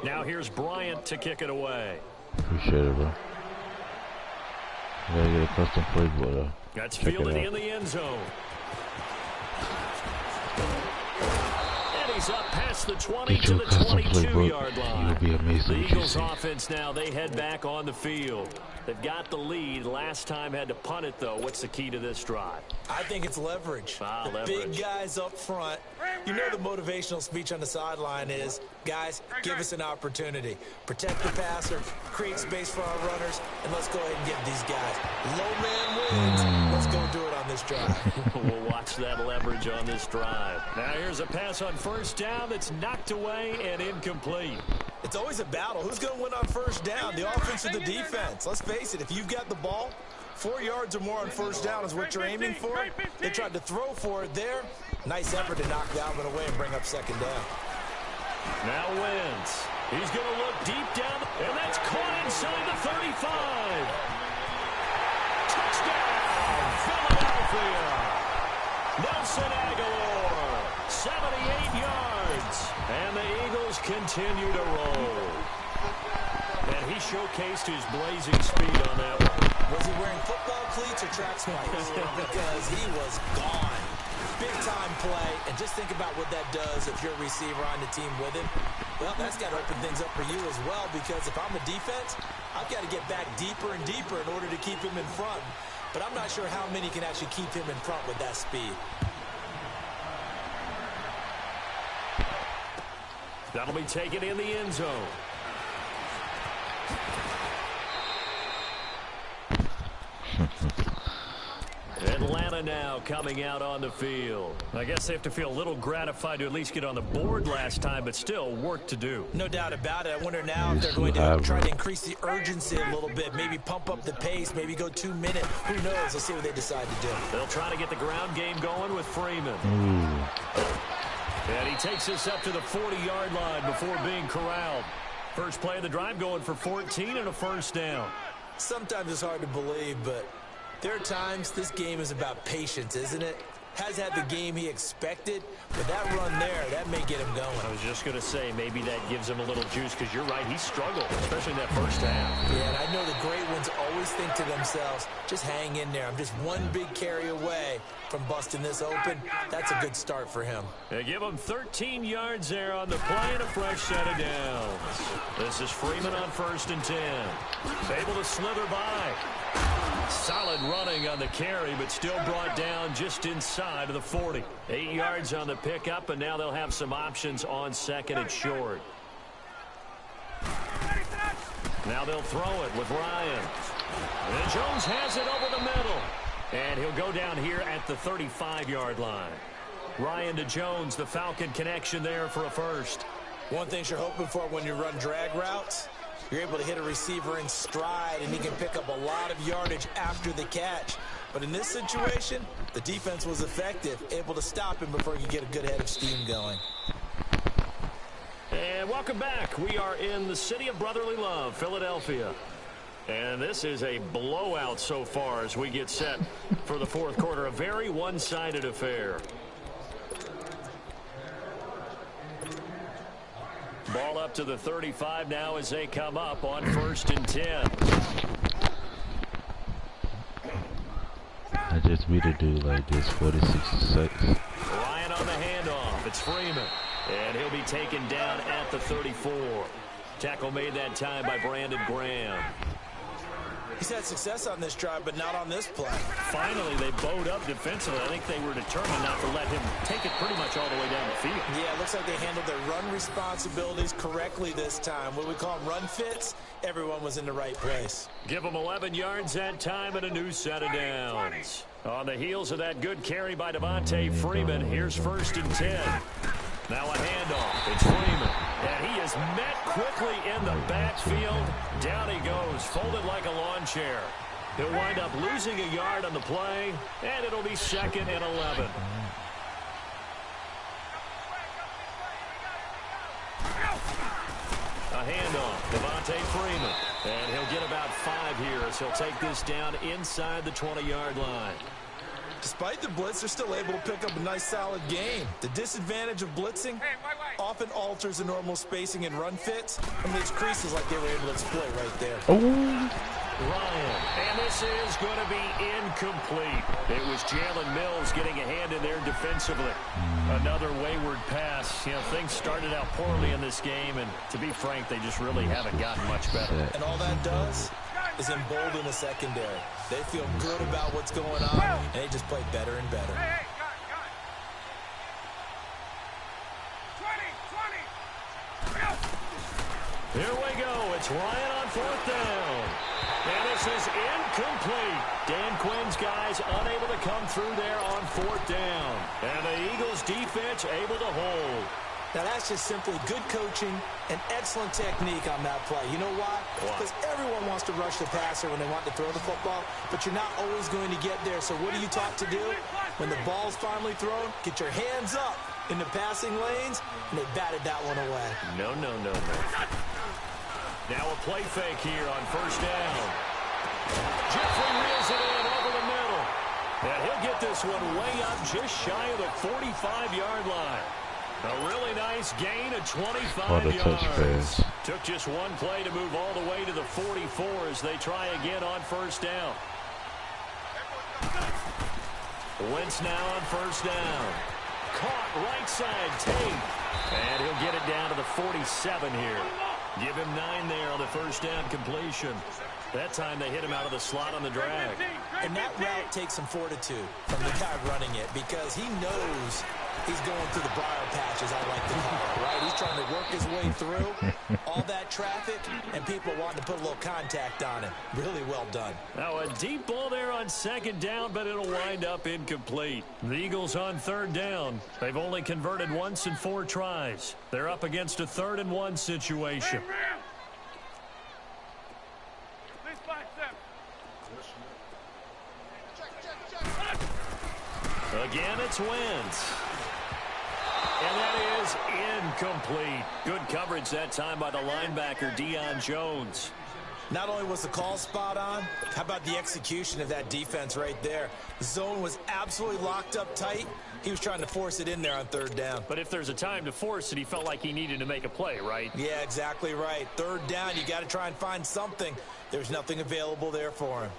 Now here's Bryant to kick it away. Appreciate it, bro. I gotta get a custom playbook though. That's fielded in the end zone. And he's up past the 20 to the 22-yard line. You'll be amazed. The Eagles offense now, they head back on the field. They've got the lead. Last time had to punt it, though. What's the key to this drive? I think it's leverage. Leverage. Big guys up front You know the motivational speech on the sideline is, guys, give us an opportunity. Protect the passer, create space for our runners, and let's go ahead and give these guys. Low man wins. Let's go do it on this drive. We'll watch that leverage on this drive. Now here's a pass on first down that's knocked away and incomplete. It's always a battle. Who's going to win on first down, the offense or the defense? Let's face it, if you've got the ball, 4 yards or more on first down is what you're aiming for. They tried to throw for it there. Nice effort to knock Dalvin away and bring up second down. Now Wentz. He's going to look deep down, and that's caught inside the 35. Touchdown, Philadelphia. Nelson Aguilar, 78 yards. And the Eagles continue to roll. And he showcased his blazing speed on that one. Was he wearing football cleats or track spikes? Because he was gone. Big-time play, and just think about what that does if you're a receiver on the team with him. Well, that's got to open things up for you as well, because if I'm a defense, I've got to get back deeper and deeper in order to keep him in front. But I'm not sure how many can actually keep him in front with that speed. That'll be taken in the end zone. Atlanta now coming out on the field. I guess they have to feel a little gratified to at least get on the board last time, but still work to do. No doubt about it. I wonder now if they're going to try to increase the urgency a little bit, maybe pump up the pace, maybe go 2 minutes. Who knows? Let's see what they decide to do. They'll try to get the ground game going with Freeman. And he takes us up to the 40-yard line before being corralled. First play of the drive going for 14 and a first down. Sometimes it's hard to believe, but there are times this game is about patience, isn't it? Has had the game he expected, but that run there, that may get him going. I was just going to say, maybe that gives him a little juice, because you're right, he struggled, especially in that first half. Yeah, and I know the great ones always think to themselves, just hang in there. I'm just one big carry away from busting this open. That's a good start for him. They give him 13 yards there on the play and a fresh set of downs. This is Freeman on 1st and 10. Able to slither by. Solid running on the carry, but still brought down just inside of the 40. 8 yards on the pickup, and now they'll have some options on second and short. Now they'll throw it with Ryan. And Jones has it over the middle. And he'll go down here at the 35-yard line. Ryan to Jones, the Falcon connection there for a first. One thing you're hoping for when you run drag routes, you're able to hit a receiver in stride, and he can pick up a lot of yardage after the catch. But in this situation, the defense was effective, able to stop him before he could get a good head of steam going. And welcome back. We are in the city of brotherly love, Philadelphia. And this is a blowout so far as we get set for the fourth quarter. A very one-sided affair. Ball up to the 35 now as they come up on 1st and 10. I just need to do like this 46 seconds. Ryan on the handoff. It's Freeman. And he'll be taken down at the 34. Tackle made that time by Brandon Graham. He's had success on this drive, but not on this play. Finally, they bowed up defensively. I think they were determined not to let him take it pretty much all the way down the field. Yeah, it looks like they handled their run responsibilities correctly this time. What we call them run fits, everyone was in the right place. Give them 11 yards that time and a new set of downs. On the heels of that good carry by Devontae Freeman, here's 1st and 10. Now a handoff. It's Freeman. And he is met quickly in the backfield. Down he goes, folded like a lawn chair. He'll wind up losing a yard on the play, and it'll be 2nd and 11. A handoff. Devontae Freeman. And he'll get about 5 here as he'll take this down inside the 20-yard line. Despite the blitz, they're still able to pick up a nice, solid game. The disadvantage of blitzing often alters the normal spacing and run fits and makes creases like they were able to exploit right there. Ryan, and this is going to be incomplete. It was Jalen Mills getting a hand in there defensively. Another wayward pass. You know, things started out poorly in this game, and to be frank, they just really haven't gotten much better. And all that does is embolden the secondary. They feel good about what's going on, and they just play better and better. Here we go. It's Ryan on 4th down. And this is incomplete. Dan Quinn's guys unable to come through there on 4th down. And the Eagles defense able to hold. Now, that's just simply good coaching and excellent technique on that play. You know why? Because everyone wants to rush the passer when they want to throw the football, but you're not always going to get there. So what are you taught to do? When the ball's finally thrown, get your hands up in the passing lanes, and they batted that one away. No. Now a play fake here on 1st down. Jeffrey reels it in over the middle. And he'll get this one way up just shy of the 45-yard line. A really nice gain of 25 yards. Took just one play to move all the way to the 44 as they try again on 1st down. Wentz now on 1st down. Caught right side, Tate. And he'll get it down to the 47 here. Give him 9 there on the 1st down completion. That time they hit him out of the slot on the drag. And that route takes some fortitude from the guy running it because he knows he's going through the briar patches, I like to call it, right? He's trying to work his way through all that traffic, and people wanting to put a little contact on him. Really well done. Now a deep ball there on 2nd down, but it'll wind up incomplete. The Eagles on 3rd down. They've only converted once in 4 tries. They're up against a 3rd and 1 situation. Again, it's Wentz. And that is incomplete. Good coverage that time by the linebacker, Deion Jones. Not only was the call spot on, how about the execution of that defense right there? The zone was absolutely locked up tight. He was trying to force it in there on 3rd down. But if there's a time to force it, he felt like he needed to make a play, right? Yeah, exactly right. 3rd down, you got to try and find something. There's nothing available there for him.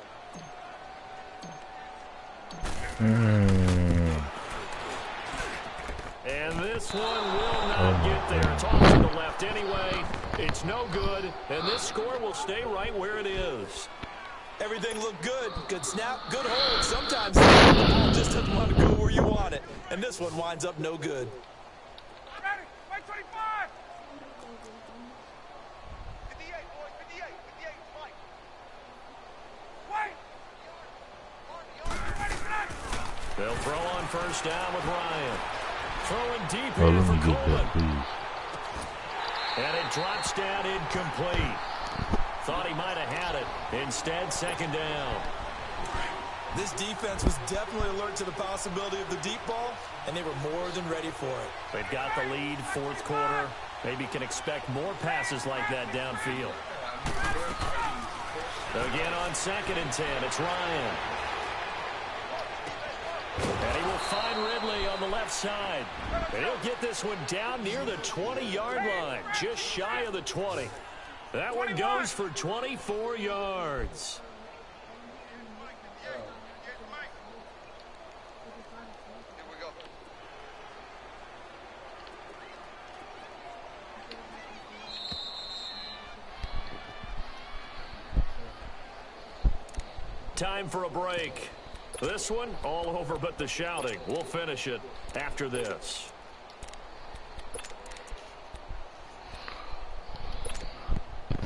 And this one will not get there. Toss to the left anyway. It's no good. And this score will stay right where it is. Everything looked good. Good snap, good hold. Sometimes the ball just doesn't want to go where you want it. And this one winds up no good. Ready? Fight 25! 58, boys, 58, 58, fight. Wait! They'll throw on 1st down with Ryan. Throwing deep here for Coleman. And it drops down incomplete. Thought he might have had it. Instead, 2nd down. This defense was definitely alert to the possibility of the deep ball, and they were more than ready for it. They've got the lead, 4th quarter. Maybe can expect more passes like that downfield. Again on 2nd and 10, it's Ryan. And he will find Ridley on the left side. And he'll get this one down near the 20-yard line, just shy of the 20. That one goes for 24 yards. Time for a break. This one, all over but the shouting. We'll finish it after this.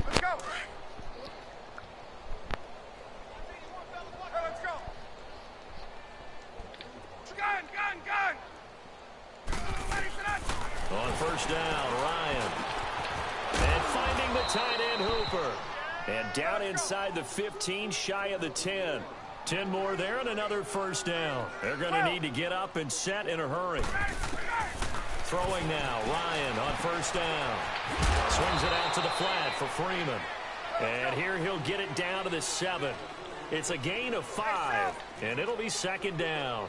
Let's go! Let's go! Gun! On 1st down, Ryan. And finding the tight end, Hooper. And down inside the 15, shy of the 10. 10 more there and another 1st down. They're going to need to get up and set in a hurry. Throwing now, Ryan on 1st down. Swings it out to the flat for Freeman. And here he'll get it down to the 7. It's a gain of 5, and it'll be 2nd down.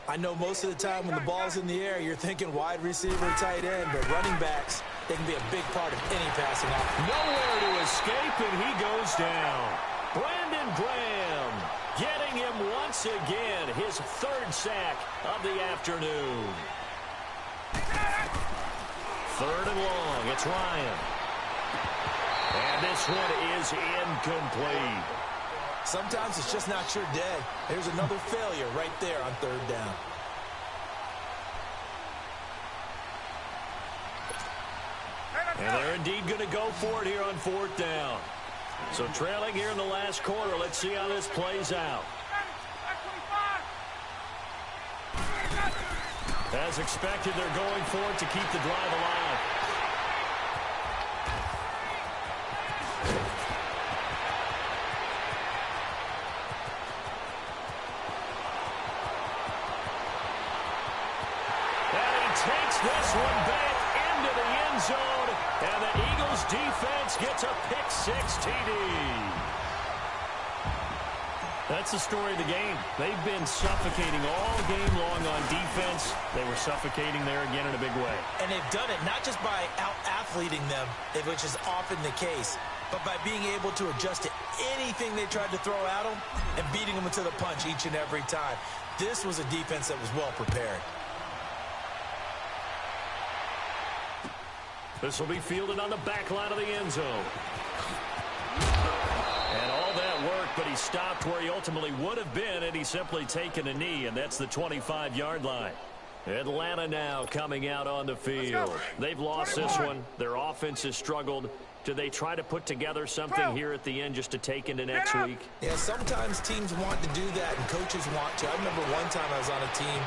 I know most of the time when the ball's in the air, you're thinking wide receiver, tight end, but running backs, they can be a big part of any passing offense. Nowhere to escape, and he goes down. Brandon Graham getting him once again, his 3rd sack of the afternoon. 3rd and long, it's Ryan. And this one is incomplete. Sometimes it's just not your day. There's another failure right there on 3rd down. And they're indeed going to go for it here on 4th down. So trailing here in the last quarter. Let's see how this plays out. As expected, they're going for it to keep the drive alive. And he takes this one back into the end zone. And the Eagles defense gets a pick-6 TD. That's the story of the game. They've been suffocating all game long on defense. They were suffocating there again in a big way. And they've done it not just by out-athleting them, which is often the case, but by being able to adjust to anything they tried to throw at them and beating them to the punch each and every time. This was a defense that was well prepared. This will be fielded on the back line of the end zone. And all that worked, but he stopped where he ultimately would have been, and he's simply taken a knee, and that's the 25-yard line. Atlanta now coming out on the field. They've lost this one. Their offense has struggled. Do they try to put together something here at the end just to take into next week? Yeah, sometimes teams want to do that, and coaches want to. I remember one time I was on a team,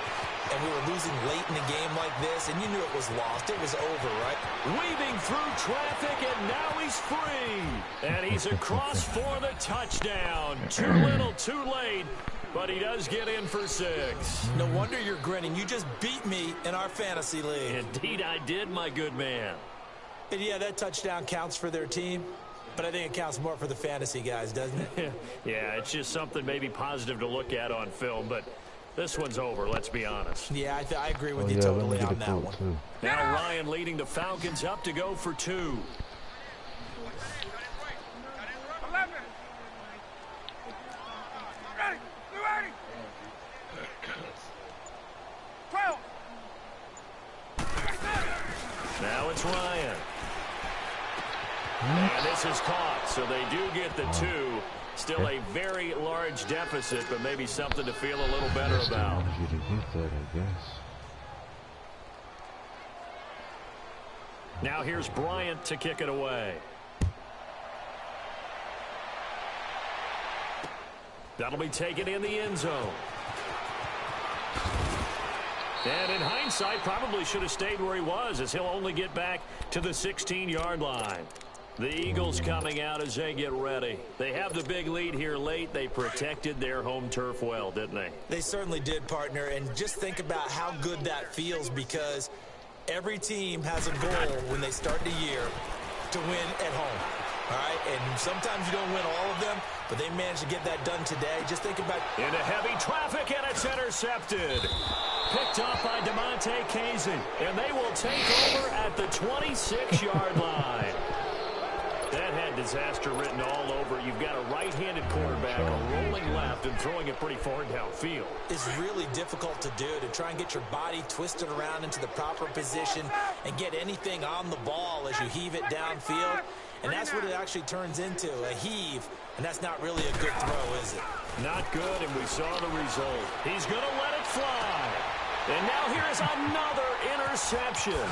and we were losing late in a game like this, and you knew it was lost. It was over, right? Weaving through traffic, and now he's free. And he's across for the touchdown. Too little, too late, but he does get in for 6. No wonder you're grinning. You just beat me in our fantasy league. Indeed I did, my good man. And yeah, that touchdown counts for their team, but I think it counts more for the fantasy guys, doesn't it? Yeah, it's just something maybe positive to look at on film, but this one's over, let's be honest. Yeah, I agree with you totally on that one. Too. Now Ryan leading the Falcons up to go for 2. 11. Ready. You ready? 12. Now it's Ryan. And this is caught, so they do get the 2. Still a very large deficit, but maybe something to feel a little better about. You to get that, I guess. Now here's Bryant to kick it away. That'll be taken in the end zone. And in hindsight, probably should have stayed where he was, as he'll only get back to the 16-yard line. The Eagles coming out as they get ready. They have the big lead here late. They protected their home turf well, didn't they? They certainly did, partner. And just think about how good that feels, because every team has a goal when they start the year to win at home. All right? And sometimes you don't win all of them, but they managed to get that done today. Just think about... Into heavy traffic, and it's intercepted. Picked up by DeMonte Casey. And they will take over at the 26-yard line. That had disaster written all over. You've got a right-handed quarterback rolling left and throwing it pretty far downfield. It's really difficult to do, to try and get your body twisted around into the proper position and get anything on the ball as you heave it downfield. And that's what it actually turns into, a heave. And that's not really a good throw, is it? Not good, and we saw the result. He's going to let it fly. And now here's another interception.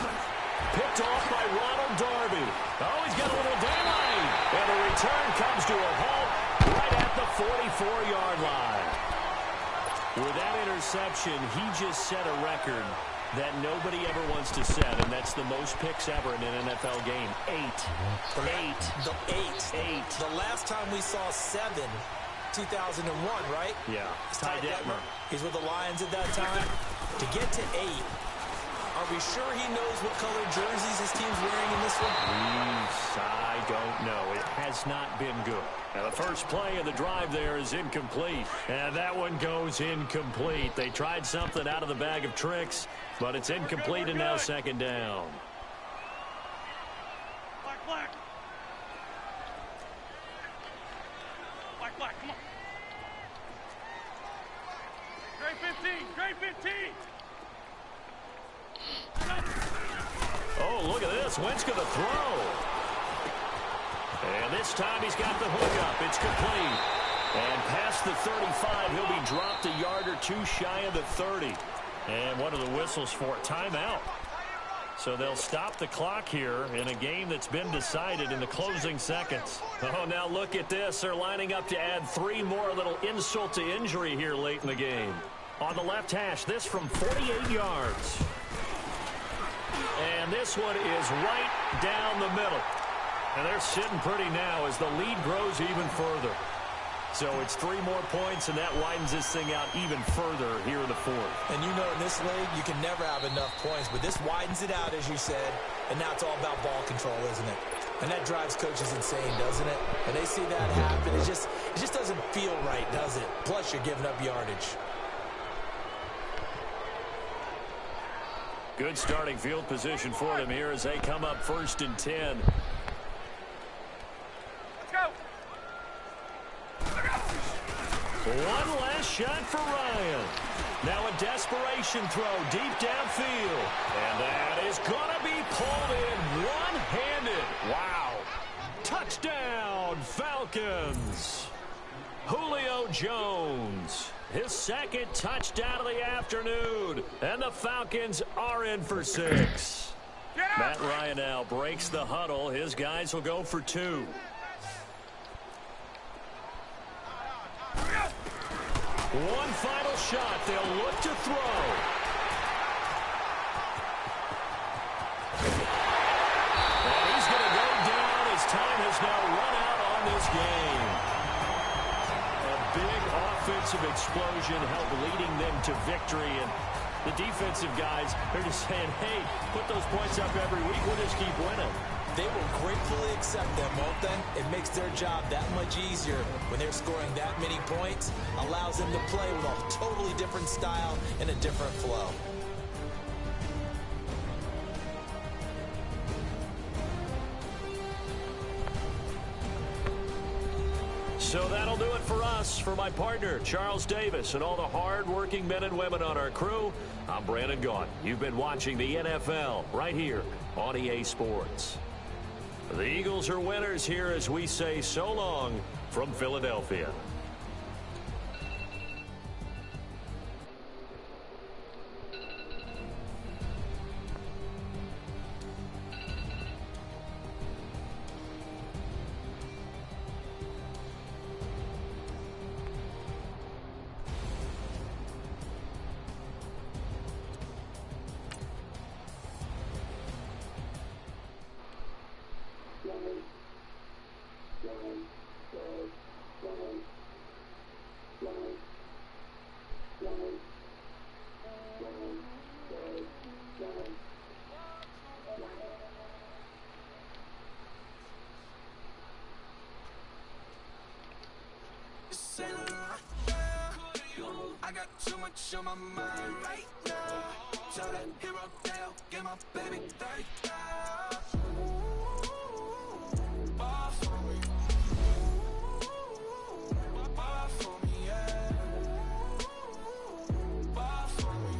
Picked off by Ronald Darby. Oh, he's got a little daylight. And the return comes to a halt right at the 44-yard line. With that interception, he just set a record that nobody ever wants to set, and that's the most picks ever in an NFL game. 8. The last time we saw 7, 2001, right? Yeah. Ty Detmer. He's with the Lions at that time. To get to 8, are we sure he knows what color jerseys his team's wearing in this one? I don't know. It has not been good. Now the first play of the drive there is incomplete. And that one goes incomplete. They tried something out of the bag of tricks, but it's incomplete, and now 2nd down. Black. Come on. Grade 15. Oh, look at this. Wentz going to throw. And this time he's got the hook up. It's complete. And past the 35, he'll be dropped a yard or 2 shy of the 30. And what are the whistles for? Timeout. So they'll stop the clock here in a game that's been decided in the closing seconds. Oh, now look at this. They're lining up to add 3 more, little insult to injury here late in the game. On the left hash, this from 48 yards. And this one is right down the middle. And they're sitting pretty now as the lead grows even further. So it's 3 more points, and that widens this thing out even further here in the fourth. And you know in this league, you can never have enough points, but this widens it out, as you said, and now it's all about ball control, isn't it? And that drives coaches insane, doesn't it? And they see that happen. It just doesn't feel right, does it? Plus, you're giving up yardage. Good starting field position for them here as they come up 1st and 10. Let's go. One last shot for Ryan. Now a desperation throw deep downfield. And that is going to be pulled in one-handed. Wow. Touchdown, Falcons. Julio Jones. His 2nd touchdown of the afternoon. And the Falcons are in for 6. Matt Ryan now breaks the huddle. His guys will go for 2. One final shot. They'll look to throw. And he's going to go down as time has now run out on this game. A big offensive explosion helped leading them to victory. And the defensive guys, they're just saying, hey, put those points up every week. We'll just keep winning. They will gratefully accept them, won't they? It makes their job that much easier when they're scoring that many points. Allows them to play with a totally different style and a different flow. So that'll do it for us. For my partner, Charles Davis, and all the hard-working men and women on our crew, I'm Brandon Gaughan. You've been watching the NFL right here on EA Sports. The Eagles are winners here as we say so long from Philadelphia. I got too much on my mind right now. Tell that hero down, get my baby 30 bar for me. Bar for me, yeah. Bar for me.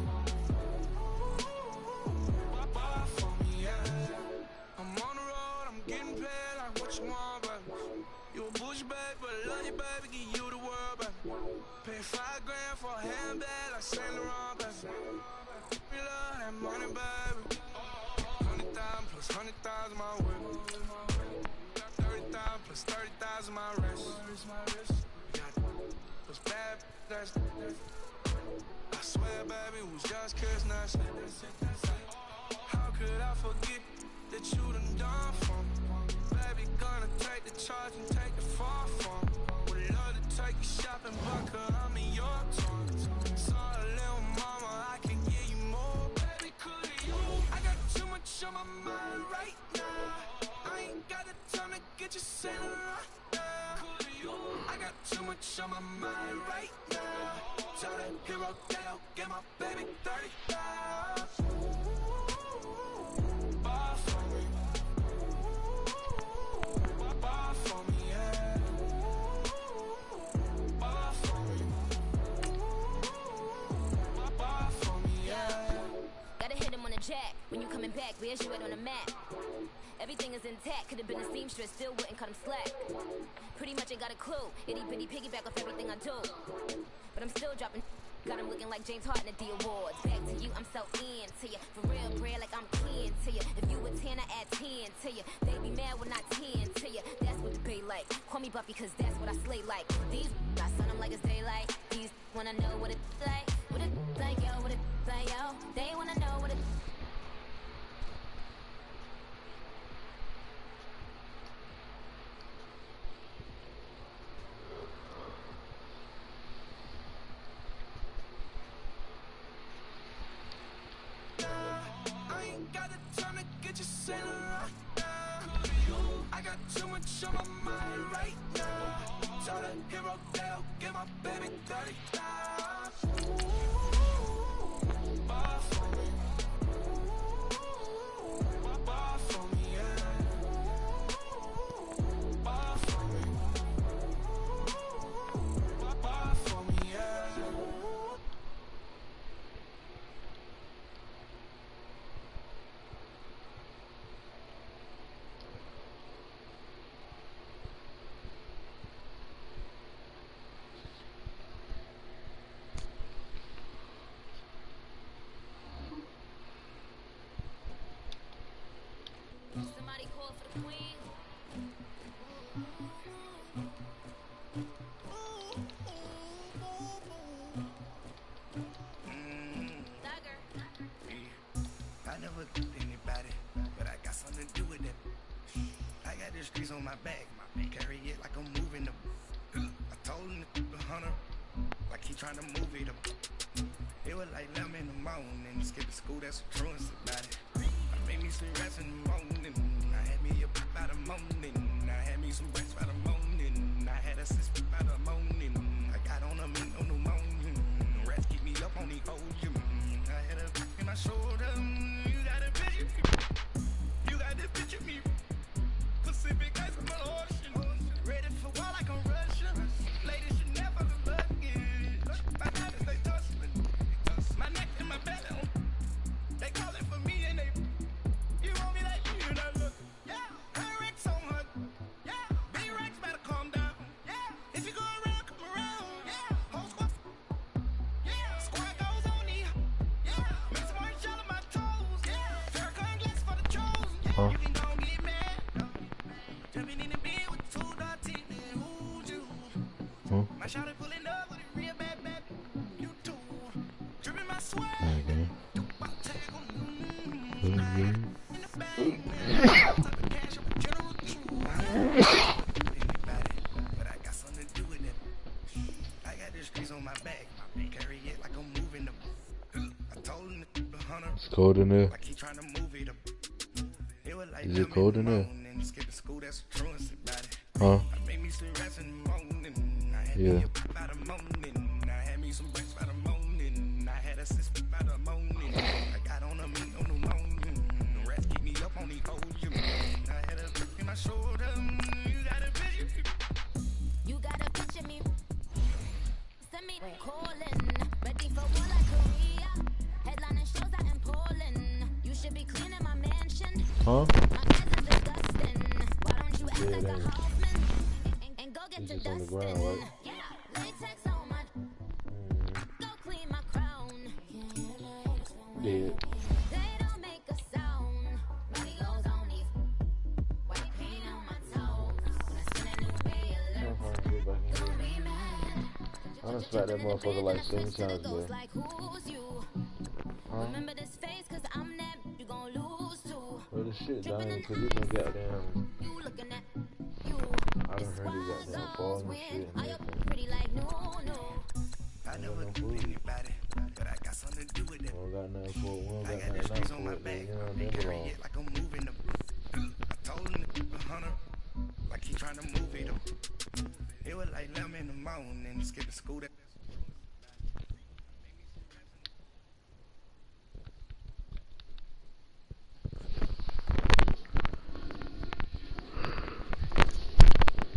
Bar for me, yeah. I'm on the road, I'm getting paid like what you want, baby. You a bush babe, but I love you, baby. Give you the world, baby. Pay $5 grand for a handbag like Saint Laurent, baby. We love that money, baby. 100,000 plus 100,000 my whip. 30,000 plus 30,000 my wrist. We got those bad, that's. I swear, baby, it was just kiss now. How could I forget that you done for me? Baby, gonna take the charge and take the fall from me. Would love to take you shopping, but cause I'm in your town. Sorry, little mama, I can give you more. Baby, could you? I got too much on my mind right now. I ain't got the time to get you sitting right now. Could you? I got too much on my mind right now. Tell that hero down, get my baby 30,000. Bar for me. Bar for me, yeah. Bar for me. Bar for me, yeah. Gotta hit him on the jack. When you coming back, where's you at on the map? Everything is intact. Could've been a seamstress, still wouldn't cut him slack. Pretty much ain't got a clue. Itty bitty piggyback off everything I do. But I'm still dropping Got him looking like James Harden at the awards. Back to you, I'm so into you. For real, bread, like I'm kin to you. If you a 10, I add 10 to you. They be mad when I 10 to you. That's what the pay like. Call me Buffy, cause that's what I slay like. These, I son them like it's daylight. These wanna know what it's like. What it's like, yo, what it's like, yo. They wanna know what it's I got too much on my mind right now. Tell the hero down, give my baby 30 bar for me. Bar for me, yeah. Bar for me. Bar for me, yeah. somebody call for the queen. Dagger. I never did anybody, but I got something to do with it. I got the streets on my back, carry it like I'm moving them. I told him to keep 100, like he trying to move it up. It was like 11 in the morning, skip to school, that's the truest about it. I made me some rest in the morning, I had me a bit by the morning. I had me some rest by the morning, I had a sister by the morning. I got on a mint on the morning, rest keep me up on the ocean. I had a in my shoulder, you got a picture, you got the picture me. Pacific ice on the ocean, ready for war like I'm Russian. Ladies should never look luggage. My diamonds they tussling, my neck and my belly. They calling for me and they, you want me like you not look. Yeah, her Rex on her. Yeah, big Rex better calm down. Yeah, if you go around, come around. Yeah, whole squad. Yeah, squad goes on me. Yeah, make some orange shell on my toes. Yeah, Farrakhan glass for the chosen. Yeah, you can go and get mad. Jumping in the bed with 2 dark teeth and who's you? My shawty pulling up with a real bad. You too. Dripping my swag. Do my tag on in the bag. Type of cash up a general anybody, but I got something to do with it. I got the streets on my back, carry it like I'm moving them. I told him to keep 100. It's cold in there. Like he trying to move it up. It was like Is it cold in there? Skip to school, that's the truest about it. Huh? I made me some rest in the morning. I had Yeah. me a bit by the morning. I had me some breakfast by the morning. I had a sister by the morning. I got on a meat on the morning. The rest keep me up on the ocean. I had a grip in my shoulder. You got a picture. You gotta picture me. Send me calling. Ready for war like Korea. Headlining shows out in Poland. You should be cleaning my mansion. Huh? My kids are disgusting. Why don't you act Yeah, like a that is. Hoffman and go get It's your just on the dustin'? ground, right? Yeah, latex on my. Go clean my crown. Dead. They don't make a sound. Money goes on these. White paint on my toes. When I see that new way of life, don't be mad. I done smacked that motherfucker like 7 times, bro. Like, who's you? Remember this face, cause I'm that you gon' lose too. Well, the shit down here, cause you done goddamn. You looking at you. I done heard you goddamn fall and shit and Are you everything. pretty like no? I never no do food. anybody, but I got something to do with it. We don't got nothing for it. We don't I got got the nothing streets else on for my it, but back, you know what I mean? carry it like I'm moving them. I told him to keep 100, like he trying to move it up. It was like 11 in the morning, skip to school. That